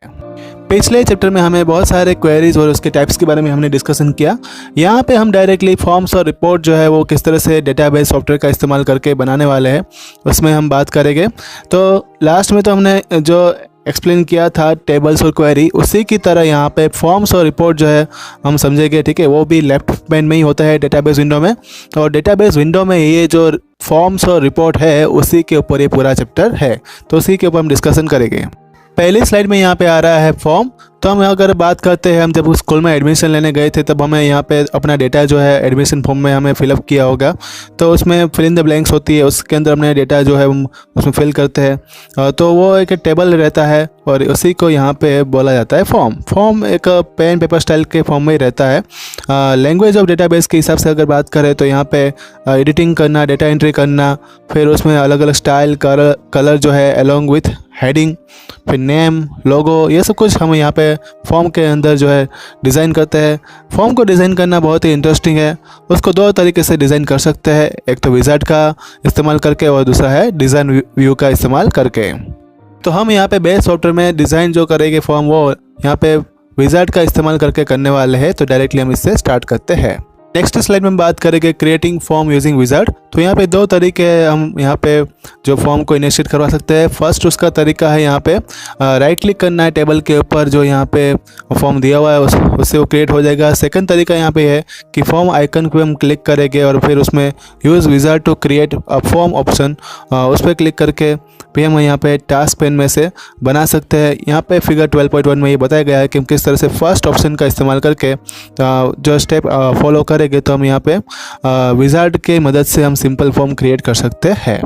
पिछले चैप्टर में हमें बहुत सारे क्वेरीज और उसके टाइप्स के बारे में हमने डिस्कशन किया। यहाँ पे हम डायरेक्टली फॉर्म्स और रिपोर्ट जो है वो किस तरह से डेटाबेस सॉफ्टवेयर का इस्तेमाल करके बनाने वाले हैं उसमें हम बात करेंगे। तो लास्ट में तो हमने जो एक्सप्लेन किया था टेबल्स और क्वेरी, उसी की तरह यहाँ पे फॉर्म्स और रिपोर्ट जो है हम समझेंगे, ठीक है। वो भी लेफ्ट पैन में ही होता है डेटाबेस विंडो में, और डेटाबेस विंडो में ये जो फॉर्म्स और रिपोर्ट है उसी के ऊपर ये पूरा चैप्टर है, तो उसी के ऊपर हम डिस्कशन करेंगे। पहली स्लाइड में यहाँ पे आ रहा है फॉर्म। तो हम अगर बात करते हैं, हम जब स्कूल में एडमिशन लेने गए थे तब हमें यहाँ पे अपना डेटा जो है एडमिशन फॉर्म में हमें फिलअप किया होगा। तो उसमें फिल इन द ब्लैंक्स होती है, उसके अंदर हमने डेटा जो है उसमें फिल करते हैं। तो वो एक टेबल रहता है और उसी को यहाँ पे बोला जाता है फॉर्म। फॉर्म एक पेन पेपर स्टाइल के फॉर्म में ही रहता है। लैंग्वेज ऑफ डेटाबेस के हिसाब से अगर बात करें तो यहाँ पे एडिटिंग करना, डेटा एंट्री करना, फिर उसमें अलग अलग स्टाइल कलर जो है अलॉन्ग विथ हेडिंग, फिर नेम, लोगो, ये सब कुछ हम यहाँ पे फॉर्म के अंदर जो है डिज़ाइन करते हैं। फॉर्म को डिज़ाइन करना बहुत ही इंटरेस्टिंग है। उसको दो तरीके से डिज़ाइन कर सकते हैं, एक तो विजार्ड का इस्तेमाल करके और दूसरा है डिज़ाइन व्यू का इस्तेमाल करके। तो हम यहाँ पे बेस सॉफ्टवेयर में डिज़ाइन जो करेंगे फॉर्म वो यहाँ पे विजार्ड का इस्तेमाल करके करने वाले हैं। तो डायरेक्टली हम इससे स्टार्ट करते हैं। नेक्स्ट स्लाइड में हम बात करेंगे क्रिएटिंग फॉर्म यूजिंग विजार्ड। तो यहाँ पे दो तरीके हैं, हम यहाँ पे जो फॉर्म को इनिशिएट करवा सकते हैं। फर्स्ट उसका तरीका है यहाँ पे राइट क्लिक करना है टेबल के ऊपर जो यहाँ पे फॉर्म दिया हुआ है उससे वो क्रिएट हो जाएगा। सेकंड तरीका यहाँ पे है कि फॉर्म आइकन पे हम क्लिक करेंगे और फिर उसमें use wizard to create a form option, उस पर क्लिक करके भी हम यहाँ पे टास्क पेन में से बना सकते हैं। यहाँ पे फिगर 12.1 में ये बताया गया है कि हम किस तरह से फर्स्ट ऑप्शन का इस्तेमाल करके जो स्टेप फॉलो करेंगे तो हम यहाँ पे विजार्ड के मदद से हम सिंपल फॉर्म क्रिएट कर सकते हैं।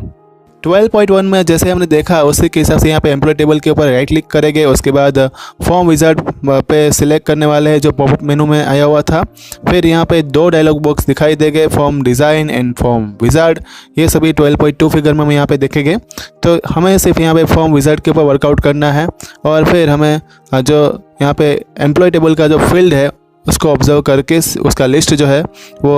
12.1 में जैसे हमने देखा उसी के हिसाब से यहाँ पे एम्प्लॉय टेबल के ऊपर राइट क्लिक करेंगे, उसके बाद फॉर्म विजार्ड पे सिलेक्ट करने वाले हैं जो पॉपअप मेनू में आया हुआ था। फिर यहाँ पे दो डायलॉग बॉक्स दिखाई देंगे, form design and form wizard. ये सभी 12.2 फिगर में हम यहाँ पे देखेंगे। तो हमें सिर्फ यहाँ पे फॉर्म विजार्ड के ऊपर वर्कआउट करना है और फिर हमें जो यहाँ पे एम्प्लॉय टेबल का जो फील्ड है उसको ऑब्जर्व करके उसका लिस्ट जो है वो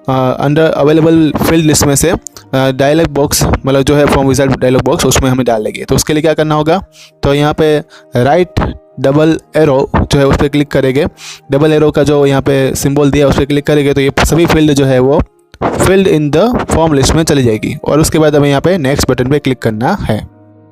अंडर अवेलेबल फील्ड लिस्ट में से डायलॉग बॉक्स, मतलब जो है फॉर्म विजार्ड डायलॉग बॉक्स, उसमें हमें डाल लेंगे। तो उसके लिए क्या करना होगा, तो यहाँ पे राइट डबल एरो जो है उस पर क्लिक करेंगे। डबल एरो का जो यहाँ पे सिंबल दिया उस पर क्लिक करेंगे तो ये सभी फील्ड जो है वो field in the form list में चली जाएगी। और उसके बाद हमें यहाँ पे नेक्स्ट बटन पे क्लिक करना है।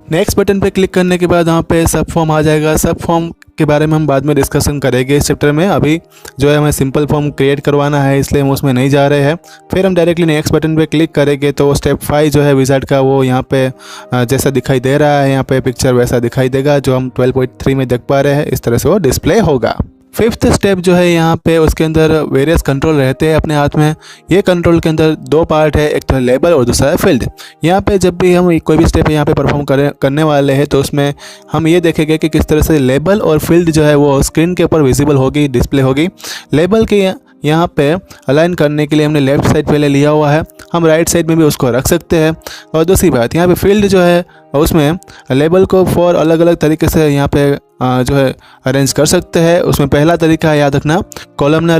नेक्स्ट बटन पे क्लिक करने के बाद यहाँ पे सब फॉर्म आ जाएगा। सब फॉर्म के बारे में हम बाद में डिस्कशन करेंगे इस चैप्टर में। अभी जो है हमें सिंपल फॉर्म क्रिएट करवाना है, इसलिए हम उसमें नहीं जा रहे हैं। फिर हम डायरेक्टली नेक्स्ट बटन पे क्लिक करेंगे तो स्टेप 5 जो है विजार्ड का वो यहाँ पे जैसा दिखाई दे रहा है यहाँ पे पिक्चर वैसा दिखाई देगा जो हम 12.3 में देख पा रहे हैं। इस तरह से वो डिस्प्ले होगा। फिफ्थ स्टेप जो है यहाँ पे उसके अंदर वेरियस कंट्रोल रहते हैं अपने हाथ में। ये कंट्रोल के अंदर दो पार्ट है, एक तो लेबल और दूसरा है फील्ड। यहाँ पे जब भी हम कोई भी स्टेप यहाँ पे परफॉर्म करने वाले हैं तो उसमें हम ये देखेंगे कि किस तरह से लेबल और फील्ड जो है वो स्क्रीन के ऊपर विजिबल होगी, डिस्प्ले होगी। लेबल के यहाँ पे अलाइन करने के लिए हमने लेफ्ट साइड पहले लिया हुआ है, हम राइट साइड में भी उसको रख सकते हैं। और दूसरी बात यहाँ पे फील्ड जो है उसमें लेबल को फॉर अलग अलग तरीके से यहाँ पे जो है अरेंज कर सकते हैं। उसमें पहला तरीका है याद रखना, columnar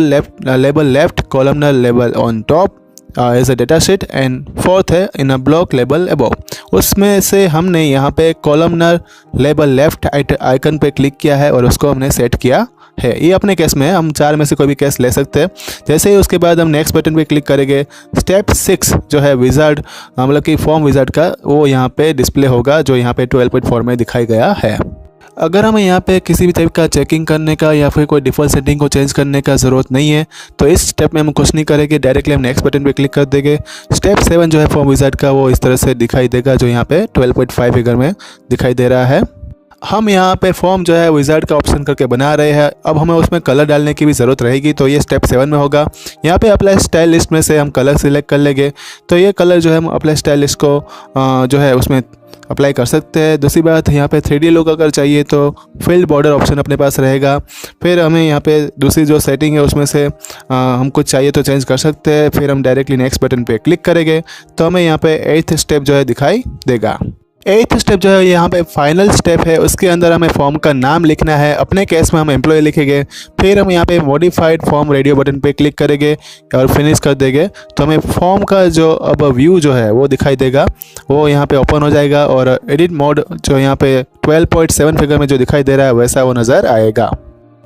label left, columnar label on top as a data sheet, and fourth है in a block label above. उसमें से हमने यहाँ पे कॉलमनर लेबल लेफ्ट आइकन पे क्लिक किया है और उसको हमने सेट किया है। ये अपने केस में हम 4 में से कोई भी केस ले सकते हैं। जैसे ही उसके बाद हम नेक्स्ट बटन पे क्लिक करेंगे, स्टेप 6 जो है विजार्ड मतलब कि फॉर्म विजार्ड का वो यहाँ पे डिस्प्ले होगा जो यहाँ पे 12.4 में दिखाई गया है। अगर हमें यहाँ पे किसी भी टाइप का चेकिंग करने का या फिर कोई डिफ़ॉल्ट सेटिंग को चेंज करने का ज़रूरत नहीं है, तो इस स्टेप में हम कुछ नहीं करेंगे, डायरेक्टली हम नेक्स्ट बटन पे क्लिक कर देंगे। स्टेप 7 जो है फॉर्म विजार्ड का वो इस तरह से दिखाई देगा जो यहाँ पे 12.5 फिगर में दिखाई दे रहा है। हम यहाँ पे फॉर्म जो है विजार्ड का ऑप्शन करके बना रहे हैं। अब हमें उसमें कलर डालने की भी ज़रूरत रहेगी, तो ये स्टेप 7 में होगा। यहाँ पे अप्लाई स्टाइल लिस्ट में से हम कलर सिलेक्ट कर लेंगे, तो ये कलर जो है हम अप्लाई स्टाइल लिस्ट को जो है उसमें अप्लाई कर सकते हैं। दूसरी बात, यहाँ पे 3D लुक अगर चाहिए तो फील्ड बॉर्डर ऑप्शन अपने पास रहेगा। फिर हमें यहाँ पे दूसरी जो सेटिंग है उसमें से हम कुछ चाहिए तो चेंज कर सकते हैं। फिर हम डायरेक्टली नेक्स्ट बटन पे क्लिक करेंगे तो हमें यहाँ पे 8th स्टेप जो है दिखाई देगा। एथ स्टेप जो है यहाँ पे फाइनल स्टेप है, उसके अंदर हमें फॉर्म का नाम लिखना है। अपने केस में हम एम्प्लॉय लिखेंगे, फिर हम यहाँ पे मॉडिफाइड फॉर्म रेडियो बटन पे क्लिक करेंगे और फिनिश कर देंगे। तो हमें फॉर्म का जो अब व्यू जो है वो दिखाई देगा, वो यहाँ पे ओपन हो जाएगा और एडिट मोड जो यहाँ पे 12.7 फिगर में जो दिखाई दे रहा है वैसा वो नज़र आएगा।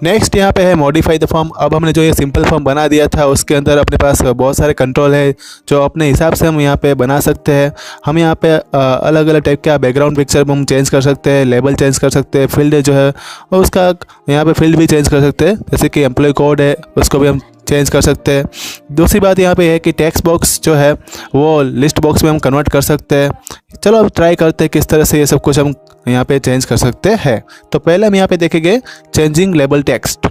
नेक्स्ट यहाँ पे है मॉडिफाई द फॉर्म। अब हमने जो ये सिंपल फॉर्म बना दिया था उसके अंदर अपने पास बहुत सारे कंट्रोल है जो अपने हिसाब से हम यहाँ पे बना सकते हैं। हम यहाँ पे अलग अलग टाइप का बैकग्राउंड पिक्चर हम चेंज कर सकते हैं, लेबल चेंज कर सकते हैं, फील्ड जो है और उसका यहाँ पे फील्ड भी चेंज कर सकते हैं, जैसे कि एम्प्लॉय कोड है उसको भी हम चेंज कर सकते हैं। दूसरी बात यहाँ पे है कि टेक्स्ट बॉक्स जो है वो लिस्ट बॉक्स में हम कन्वर्ट कर सकते हैं। चलो अब ट्राई करते हैं किस तरह से ये सब कुछ हम यहाँ पे चेंज कर सकते हैं। तो पहले हम यहाँ पे देखेंगे चेंजिंग लेबल टेक्स्ट।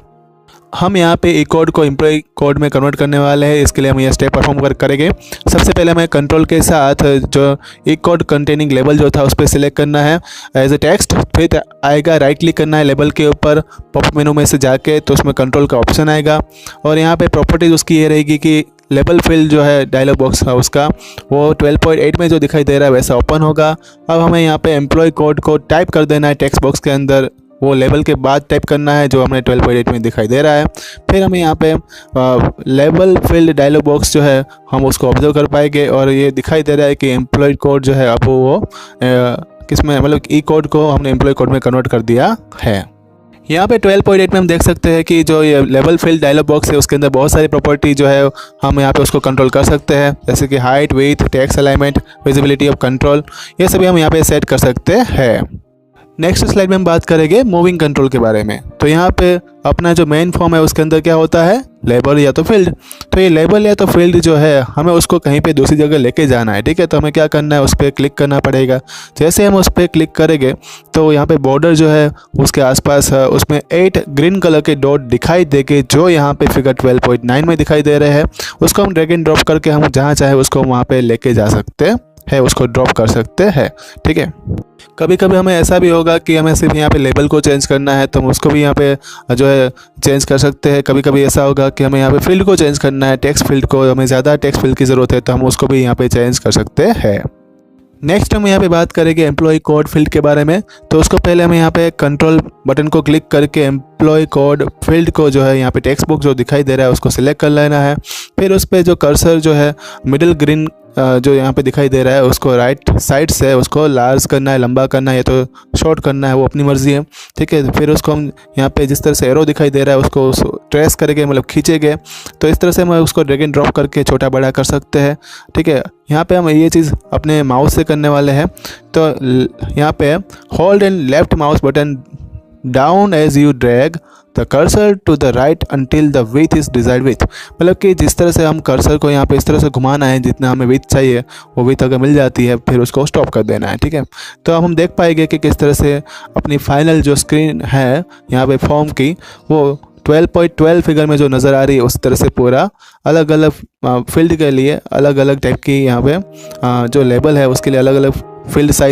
हम यहाँ पे ई कोड को एम्प्लॉय कोड में कन्वर्ट करने वाले हैं, इसके लिए हम ये स्टेप परफॉर्म करेंगे। सबसे पहले हमें कंट्रोल के साथ जो ई कोड कंटेनिंग लेबल जो था उस पर सिलेक्ट करना है एज ए टेक्स्ट, फिर आएगा राइट क्लिक करना है लेबल के ऊपर पॉप मेनू में से जाके, तो उसमें कंट्रोल का ऑप्शन आएगा और यहाँ पे प्रॉपर्टीज उसकी ये रहेगी कि लेबल फील्ड जो है डायलॉग बॉक्स है उसका वो 12.8 में जो दिखाई दे रहा है वैसा ओपन होगा। अब हमें यहाँ पे एम्प्लॉय कोड को टाइप कर देना है टेक्स्ट बॉक्स के अंदर, वो लेबल के बाद टाइप करना है जो हमें 12.8 में दिखाई दे रहा है। फिर हमें यहाँ पे लेबल फील्ड डायलॉग बॉक्स जो है हम उसको ऑब्जर्व कर पाएंगे और ये दिखाई दे रहा है कि एम्प्लॉय कोड जो है अब वो किसमें मतलब ई कोड को हमने एम्प्लॉय कोड में कन्वर्ट कर दिया है। यहाँ पे 12.8 में हम देख सकते हैं कि जो ये लेवल फील्ड डायलॉग बॉक्स है उसके अंदर बहुत सारी प्रॉपर्टी जो है हम यहाँ पे उसको कंट्रोल कर सकते हैं, जैसे कि height, width, text alignment, visibility of control, ये सभी हम यहाँ पे सेट कर सकते हैं। नेक्स्ट स्लाइड में हम बात करेंगे मूविंग कंट्रोल के बारे में। तो यहाँ पे अपना जो मेन फॉर्म है उसके अंदर क्या होता है, लेबल या तो फील्ड। तो ये लेबल या तो फील्ड जो है हमें उसको कहीं पे दूसरी जगह लेके जाना है, ठीक है। तो हमें क्या करना है, उस पर क्लिक करना पड़ेगा। जैसे हम उस पर क्लिक करेंगे तो यहाँ पे बॉर्डर जो है उसके आसपास उसमें 8 ग्रीन कलर के डॉट दिखाई देंगे जो यहाँ पे फिगर 12.9 में दिखाई दे रहे हैं। उसको हम ड्रैग एंड ड्रॉप करके हम जहाँ चाहे उसको वहाँ पे लेके जा सकते है, उसको ड्रॉप कर सकते हैं, ठीक है। कभी कभी हमें ऐसा भी होगा कि हमें सिर्फ यहाँ पे लेबल को चेंज करना है तो हम उसको भी यहाँ पे जो है चेंज कर सकते हैं। कभी कभी ऐसा होगा कि हमें यहाँ पे फील्ड को चेंज करना है, टेक्स्ट फील्ड को, हमें ज़्यादा टेक्स्ट फील्ड की ज़रूरत है तो हम उसको भी यहाँ पे चेंज कर सकते हैं। नेक्स्ट हम यहाँ पे बात करेंगे एम्प्लॉय कोड फील्ड के बारे में। तो उसको पहले हमें यहाँ पे कंट्रोल बटन को क्लिक करके एम्प्लॉय कोड फील्ड को जो है यहाँ पे टेक्स्ट बॉक्स जो दिखाई दे रहा है उसको सिलेक्ट कर लेना है। फिर उस पर जो कर्सर जो है मिडिल ग्रीन जो यहाँ पे दिखाई दे रहा है उसको राइट साइड से उसको लार्ज करना है, लंबा करना है या तो शॉर्ट करना है, वो अपनी मर्जी है, ठीक है। फिर उसको हम यहाँ पे जिस तरह से एरो दिखाई दे रहा है उसको ट्रेस करके मतलब खींचेंगे, तो इस तरह से हम उसको ड्रैग एंड ड्रॉप करके छोटा बड़ा कर सकते हैं, ठीक है। यहाँ पे हम ये चीज़ अपने माउस से करने वाले हैं। तो यहाँ पे hold and left mouse button down as you drag the cursor to the right until the width is desired width, मतलब कि जिस तरह से हम कर्सर को यहाँ पे इस तरह से घुमाना है जितना हमें विड्थ चाहिए वो विड्थ अगर मिल जाती है फिर उसको स्टॉप कर देना है, ठीक है। तो अब हम देख पाएंगे कि किस तरह से अपनी फाइनल जो स्क्रीन है यहाँ पे फॉर्म की वो 12.12 फिगर में जो नज़र आ रही है उस तरह से पूरा अलग अलग फील्ड के लिए अलग अलग टाइप की यहाँ पे जो लेबल है उसके लिए अलग अलग फील्ड साइज